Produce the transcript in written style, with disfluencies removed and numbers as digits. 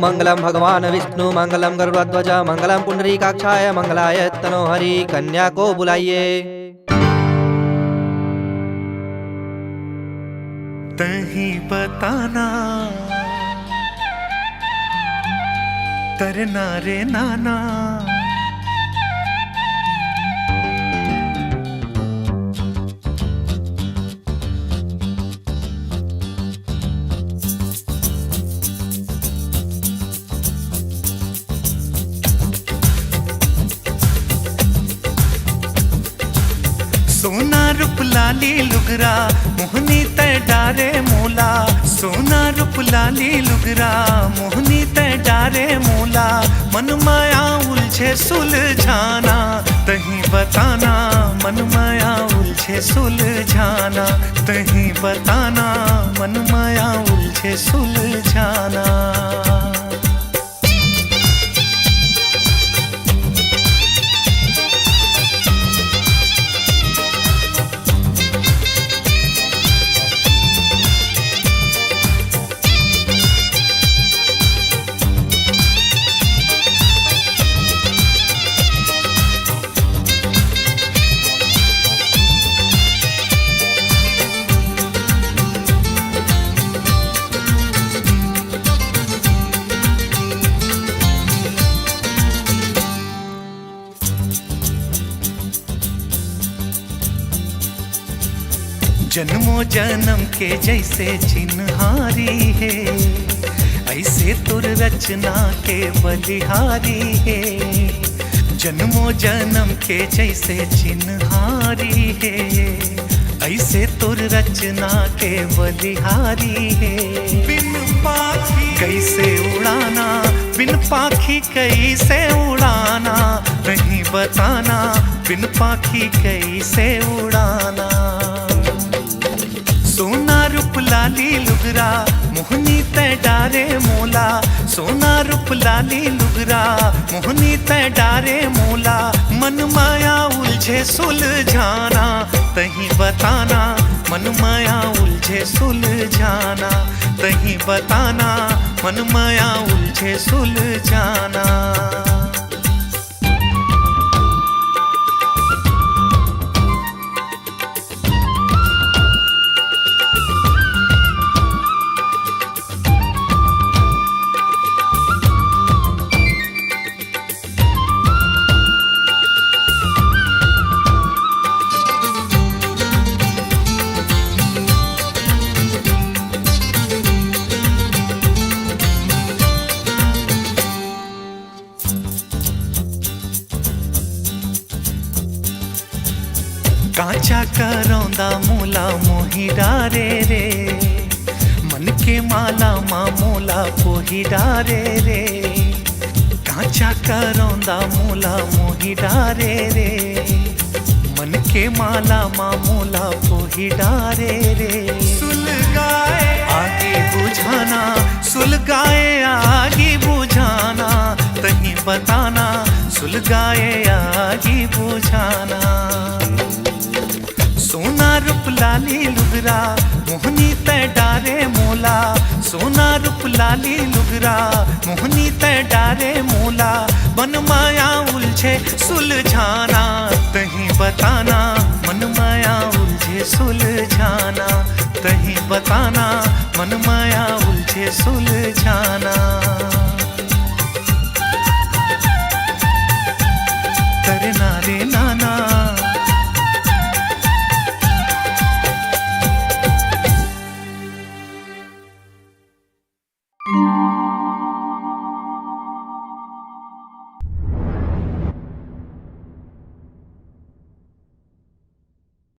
मंगलम भगवान विष्णु मंगलम गरुड़ध्वज मंगलम पुंडरीकाक्षाय मंगलाय तनोहरि। कन्या को बुलाइए। तही बताना तरना रे नाना, सोना रूप लाली लुगरा मोहनी तय डारे मोला, सोना रूप लाली लुगरा मोहनी तय डारे मोला। मन माया उलझे सुलझाना तही बताना, मन माया उलझे सुलझाना तही बताना, मन माया उलझे सुलझाना। जन्मों जन्म के जैसे चिन्हारी है, ऐसे तुर रचना के बलिहारी है। जन्मों जन्म के जैसे चिन्हारी है, ऐसे तुर रचना के बलिहारी है। बिन पाखी कैसे उड़ाना, बिन पाखी कैसे उड़ाना नहीं बताना, बिन पाखी कैसे उड़ाना। सोना रूप लाली लुगरा मोहनी तय डारे मोला, सोना रूप लाली लुगरा मोहनी तय डारे मोला। मन माया उलझे सुलझाना तही बताना, मन माया उलझे सुलझाना तही बताना, मन माया उलझे सुलझाना। कांचा करौंदा मोला मोही डारे रे, मन के माला माँ मोला पोही डारे रे। कांचा करौंदा मोला मोही डारे रे, मन के माला माँ मोला पोही डारे रे। सुलगाए आगे बुझाना, सुलगाए आगे बुझाना तही बताना, सुलगाए आगे बुझाना। सोना रूप लाली लुगरा मोहनी तय डारे मोला, सोना रूप लाली लुगरा मोहनी तय डारे मोला। मन माया उलझे सुलझाना तही बताना, मन माया उलझे सुलझाना तही बताना, मन माया उलझे सुलझाना।